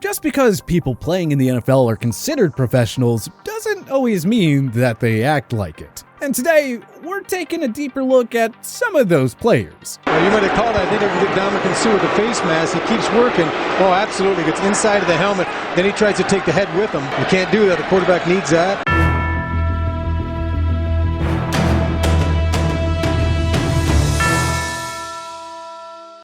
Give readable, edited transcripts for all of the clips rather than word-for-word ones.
Just because people playing in the NFL are considered professionals doesn't always mean that they act like it. And today, we're taking a deeper look at some of those players. Well, you might have called, I think, Ndamukong Suh with the face mask. He keeps working. Oh, absolutely. Gets inside of the helmet. Then he tries to take the head with him. You can't do that. The quarterback needs that.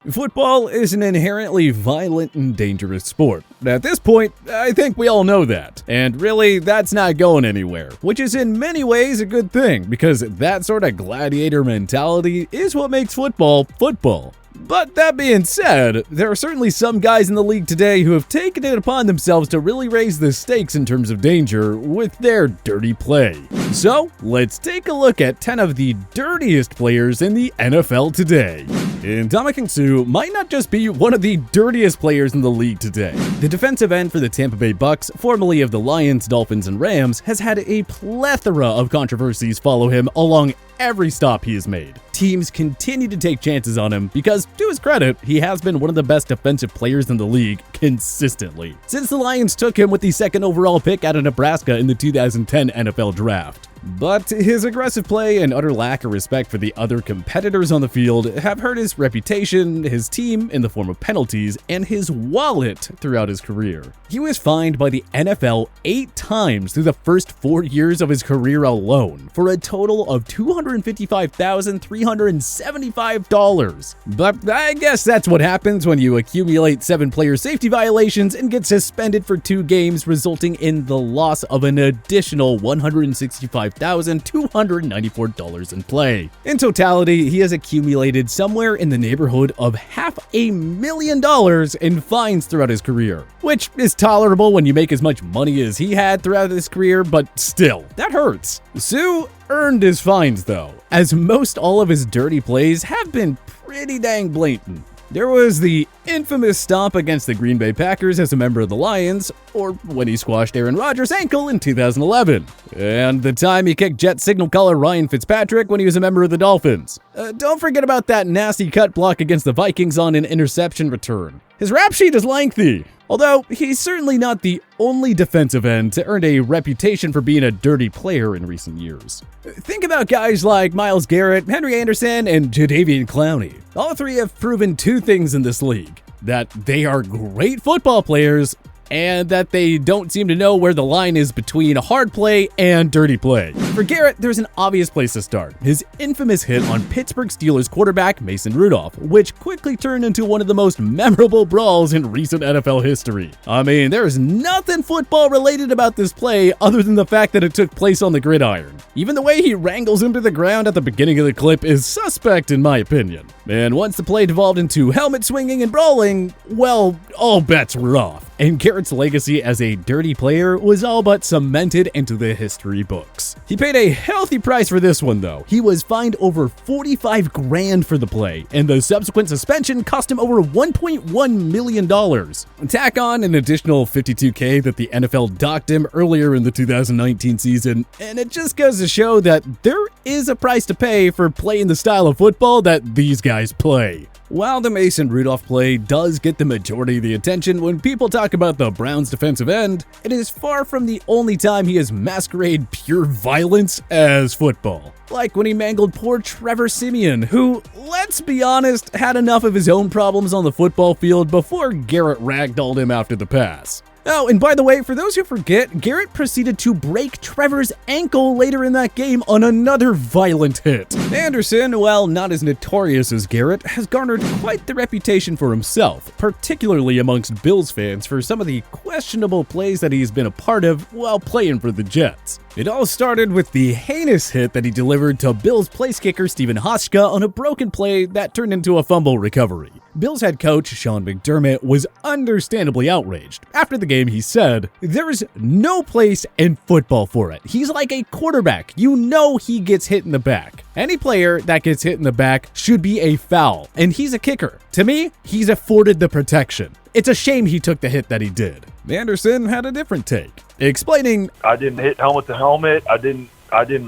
Football is an inherently violent and dangerous sport. At this point, I think we all know that. And really, that's not going anywhere, which is in many ways a good thing, because that sort of gladiator mentality is what makes football football. But that being said, there are certainly some guys in the league today who have taken it upon themselves to really raise the stakes in terms of danger with their dirty play. So, let's take a look at 10 of the dirtiest players in the NFL today. Ndamukong Suh might not just be one of the dirtiest players in the league today. The defensive end for the Tampa Bay Bucks, formerly of the Lions, Dolphins, and Rams, has had a plethora of controversies follow him along every stop he has made. Teams continue to take chances on him because, to his credit, he has been one of the best defensive players in the league consistently, since the Lions took him with the second overall pick out of Nebraska in the 2010 NFL Draft. But his aggressive play and utter lack of respect for the other competitors on the field have hurt his reputation, his team in the form of penalties, and his wallet throughout his career. He was fined by the NFL 8 times through the first 4 years of his career alone, for a total of $255,375. But I guess that's what happens when you accumulate 7 player safety violations and get suspended for 2 games, resulting in the loss of an additional $165,294 in play. In totality, he has accumulated somewhere in the neighborhood of $500,000 in fines throughout his career, which is tolerable when you make as much money as he had throughout his career, but still, that hurts. Suh earned his fines though, as most all of his dirty plays have been pretty dang blatant. There was the infamous stomp against the Green Bay Packers as a member of the Lions, or when he squashed Aaron Rodgers' ankle in 2011, and the time he kicked Jet signal caller Ryan Fitzpatrick when he was a member of the Dolphins. Don't forget about that nasty cut block against the Vikings on an interception return. His rap sheet is lengthy, although he's certainly not the only defensive end to earn a reputation for being a dirty player in recent years. Think about guys like Myles Garrett, Henry Anderson, and Jadeveon Clowney. All 3 have proven 2 things in this league: that they are great football players, and that they don't seem to know where the line is between hard play and dirty play. For Garrett, there's an obvious place to start: his infamous hit on Pittsburgh Steelers quarterback Mason Rudolph, which quickly turned into one of the most memorable brawls in recent NFL history. I mean, there's nothing football related about this play other than the fact that it took place on the gridiron. Even the way he wrangles him to the ground at the beginning of the clip is suspect in my opinion. And once the play devolved into helmet swinging and brawling, well, all bets were off, and Garrett's legacy as a dirty player was all but cemented into the history books. He paid a healthy price for this one though. He was fined over $45,000 for the play, and the subsequent suspension cost him over $1.1 million. Tack on an additional $52,000 that the NFL docked him earlier in the 2019 season, and it just goes to show that there is a price to pay for playing the style of football that these guys play. While the Mason Rudolph play does get the majority of the attention when people talk about the Browns' defensive end, it is far from the only time he has masqueraded pure violence as football. Like when he mangled poor Trevor Siemian, who, let's be honest, had enough of his own problems on the football field before Garrett ragdolled him after the pass. Oh, and by the way, for those who forget, Garrett proceeded to break Trevor's ankle later in that game on another violent hit. Anderson, while not as notorious as Garrett, has garnered quite the reputation for himself, particularly amongst Bills fans for some of the questionable plays that he's been a part of while playing for the Jets. It all started with the heinous hit that he delivered to Bills place kicker Stephen Hauschka on a broken play that turned into a fumble recovery. Bills head coach Sean McDermott was understandably outraged. After the game, he said, "There's no place in football for it. He's like a quarterback. You know he gets hit in the back. Any player that gets hit in the back should be a foul, and he's a kicker. To me, he's afforded the protection. It's a shame he took the hit that he did." Anderson had a different take, explaining, "I didn't hit helmet to helmet. I didn't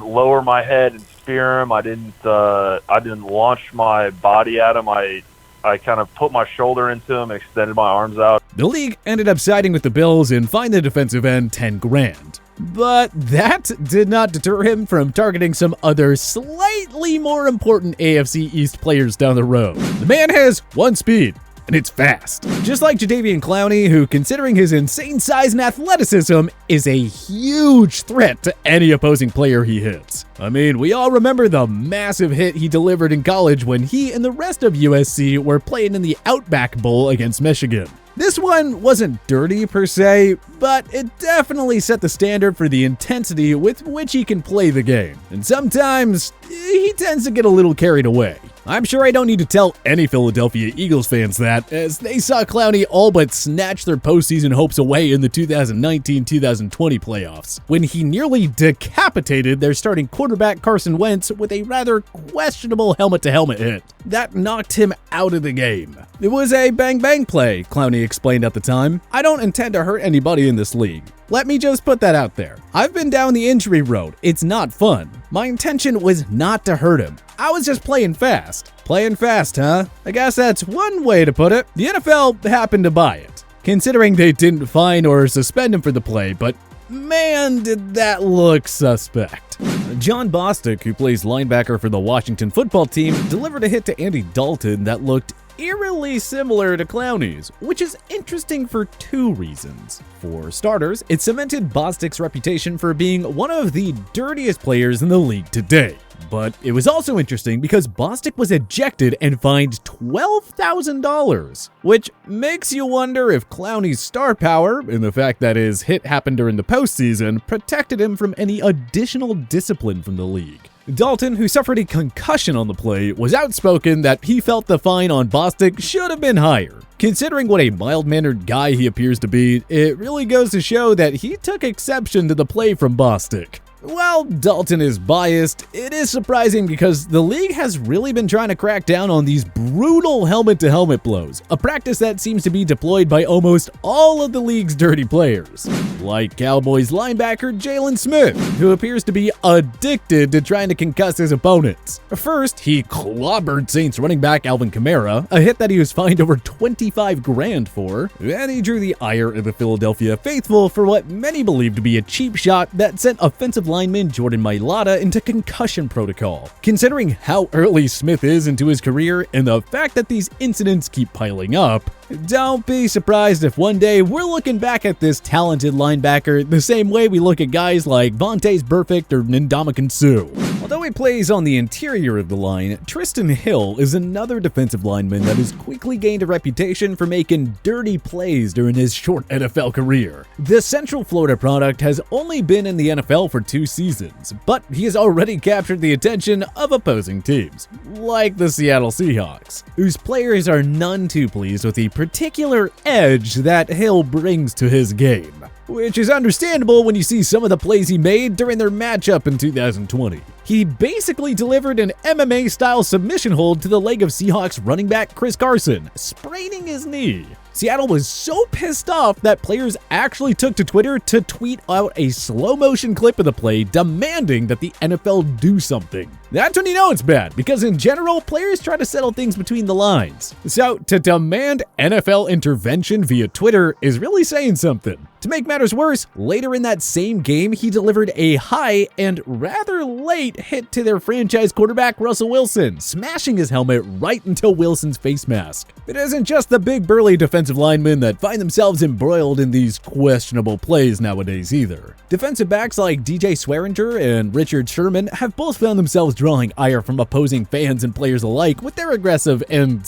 lower my head and spear him. I didn't launch my body at him. I I kind of put my shoulder into him, extended my arms out. The league ended up siding with the Bills and fined the defensive end $10,000. But that did not deter him from targeting some other slightly more important AFC East players down the road. The man has one speed, and it's fast. Just like Jadeveon Clowney, who, considering his insane size and athleticism, is a huge threat to any opposing player he hits. I mean, we all remember the massive hit he delivered in college when he and the rest of USC were playing in the Outback Bowl against Michigan. This one wasn't dirty per se, but it definitely set the standard for the intensity with which he can play the game. And sometimes, he tends to get a little carried away. I'm sure I don't need to tell any Philadelphia Eagles fans that, as they saw Clowney all but snatch their postseason hopes away in the 2019-2020 playoffs, when he nearly decapitated their starting quarterback Carson Wentz with a rather questionable helmet-to-helmet hit. That knocked him out of the game. It was a bang-bang play, Clowney explained at the time. I don't intend to hurt anybody in this league. Let me just put that out there. I've been down the injury road. It's not fun. My intention was not to hurt him. I was just playing fast. Playing fast, huh? I guess that's one way to put it. The NFL happened to buy it, considering they didn't fine or suspend him for the play, but man, did that look suspect. Jon Bostic, who plays linebacker for the Washington football team, delivered a hit to Andy Dalton that looked eerily similar to Clowney's, which is interesting for two reasons. For starters, it cemented Bostic's reputation for being one of the dirtiest players in the league today. But it was also interesting because Bostic was ejected and fined $12,000, which makes you wonder if Clowney's star power, and the fact that his hit happened during the postseason, protected him from any additional discipline from the league. Dalton, who suffered a concussion on the play, was outspoken that he felt the fine on Bostic should have been higher. Considering what a mild-mannered guy he appears to be, it really goes to show that he took exception to the play from Bostic. While Dalton is biased, it is surprising because the league has really been trying to crack down on these brutal helmet-to-helmet blows, a practice that seems to be deployed by almost all of the league's dirty players. Like Cowboys linebacker Jalen Smith, who appears to be addicted to trying to concuss his opponents. First, he clobbered Saints running back Alvin Kamara, a hit that he was fined over $25,000 for. Then he drew the ire of the Philadelphia faithful for what many believe to be a cheap shot that sent offensive lineman Jordan Mailata into concussion protocol. Considering how early Smith is into his career and the fact that these incidents keep piling up, don't be surprised if one day we're looking back at this talented linebacker the same way we look at guys like Vontaze Burfict or Ndamukong Suh. Although he plays on the interior of the line, Tristan Hill is another defensive lineman that has quickly gained a reputation for making dirty plays during his short NFL career. The Central Florida product has only been in the NFL for 2 seasons, but he has already captured the attention of opposing teams, like the Seattle Seahawks, whose players are none too pleased with the particular edge that Hill brings to his game, which is understandable when you see some of the plays he made during their matchup in 2020. He basically delivered an MMA-style submission hold to the leg of Seahawks running back Chris Carson, spraining his knee. Seattle was so pissed off that players actually took to Twitter to tweet out a slow-motion clip of the play demanding that the NFL do something. That's when you know it's bad, because in general, players try to settle things between the lines. So to demand NFL intervention via Twitter is really saying something. To make matters worse, later in that same game, he delivered a high and rather late hit to their franchise quarterback Russell Wilson, smashing his helmet right into Wilson's face mask. It isn't just the big burly defensive linemen that find themselves embroiled in these questionable plays nowadays either. Defensive backs like DJ Swearinger and Richard Sherman have both found themselves drawing ire from opposing fans and players alike with their aggressive and,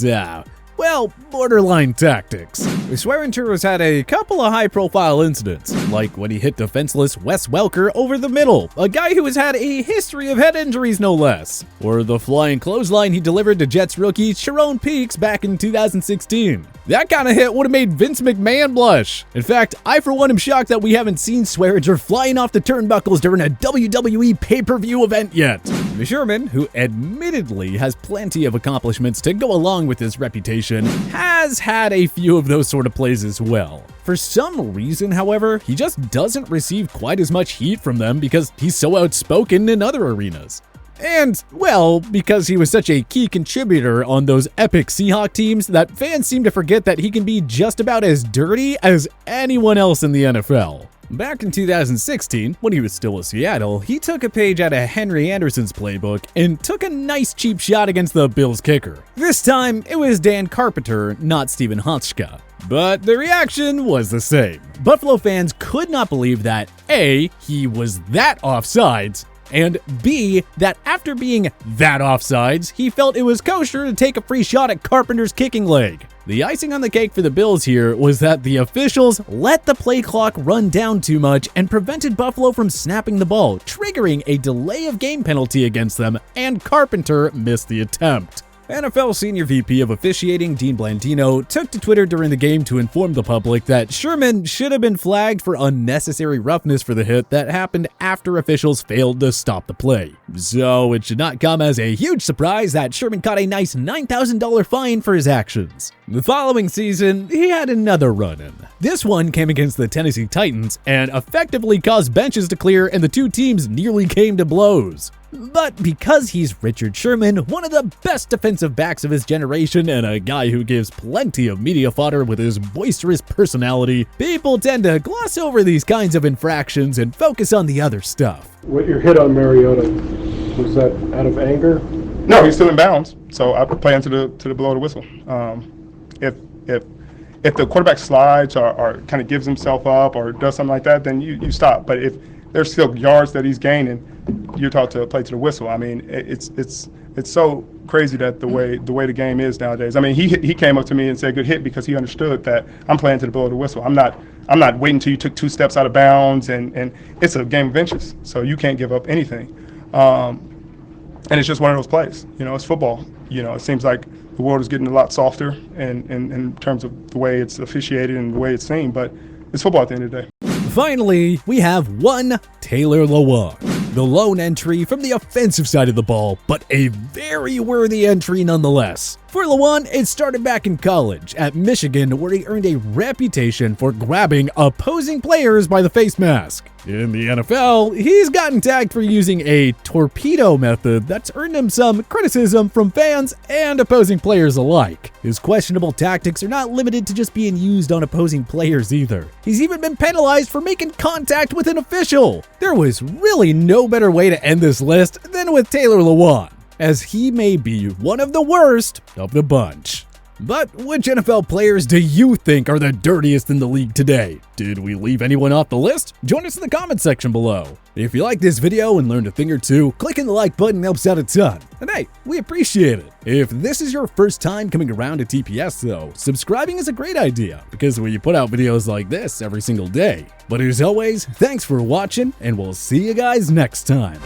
borderline tactics. Swearinger has had a couple of high-profile incidents, like when he hit defenseless Wes Welker over the middle, a guy who has had a history of head injuries no less, or the flying clothesline he delivered to Jets rookie Sharon Peaks back in 2016. That kind of hit would have made Vince McMahon blush. In fact, I for one am shocked that we haven't seen Swearinger flying off the turnbuckles during a WWE pay-per-view event yet. Sherman, who admittedly has plenty of accomplishments to go along with his reputation, has had a few of those sort of plays as well. For some reason, however, he just doesn't receive quite as much heat from them because he's so outspoken in other arenas. And, well, because he was such a key contributor on those epic Seahawks teams that fans seem to forget that he can be just about as dirty as anyone else in the NFL. Back in 2016, when he was still with Seattle, he took a page out of Henry Anderson's playbook and took a nice cheap shot against the Bills kicker. This time, it was Dan Carpenter, not Steven Hotchka. But the reaction was the same. Buffalo fans could not believe that A, he was that offsides, and B, that after being that offsides, he felt it was kosher to take a free shot at Carpenter's kicking leg. The icing on the cake for the Bills here was that the officials let the play clock run down too much and prevented Buffalo from snapping the ball, triggering a delay of game penalty against them, and Carpenter missed the attempt. NFL Senior VP of Officiating Dean Blandino took to Twitter during the game to inform the public that Sherman should have been flagged for unnecessary roughness for the hit that happened after officials failed to stop the play. So it should not come as a huge surprise that Sherman caught a nice $9,000 fine for his actions. The following season, he had another run-in. This one came against the Tennessee Titans and effectively caused benches to clear, and the two teams nearly came to blows. But because he's Richard Sherman, one of the best defensive backs of his generation and a guy who gives plenty of media fodder with his boisterous personality, people tend to gloss over these kinds of infractions and focus on the other stuff. What your hit on Mariota, was that out of anger? No, he's still in bounds, so I play into the blow of the whistle. If the quarterback slides or kind of gives himself up or does something like that, then you stop. But if there's still yards that he's gaining, you're taught to play to the whistle. I mean, it's so crazy that the way the game is nowadays. I mean, he came up to me and said good hit because he understood that I'm playing to the blow of the whistle. I'm not waiting until you took 2 steps out of bounds, and it's a game of inches, so you can't give up anything. And it's just one of those plays. You know, it's football. You know, it seems like the world is getting a lot softer in terms of the way it's officiated and the way it's seen, but it's football at the end of the day. Finally, we have one Taylor Lewan, the lone entry from the offensive side of the ball, but a very worthy entry nonetheless. For Lewan, it started back in college at Michigan, where he earned a reputation for grabbing opposing players by the face mask. In the NFL, he's gotten tagged for using a torpedo method that's earned him some criticism from fans and opposing players alike. His questionable tactics are not limited to just being used on opposing players either. He's even been penalized for making contact with an official. There was really no better way to end this list than with Taylor Lewan, as he may be one of the worst of the bunch. But which NFL players do you think are the dirtiest in the league today? Did we leave anyone off the list? Join us in the comments section below. If you like this video and learned a thing or two, clicking the like button helps out a ton. And hey, we appreciate it. If this is your first time coming around to TPS though, subscribing is a great idea because we put out videos like this every single day. But as always, thanks for watching and we'll see you guys next time.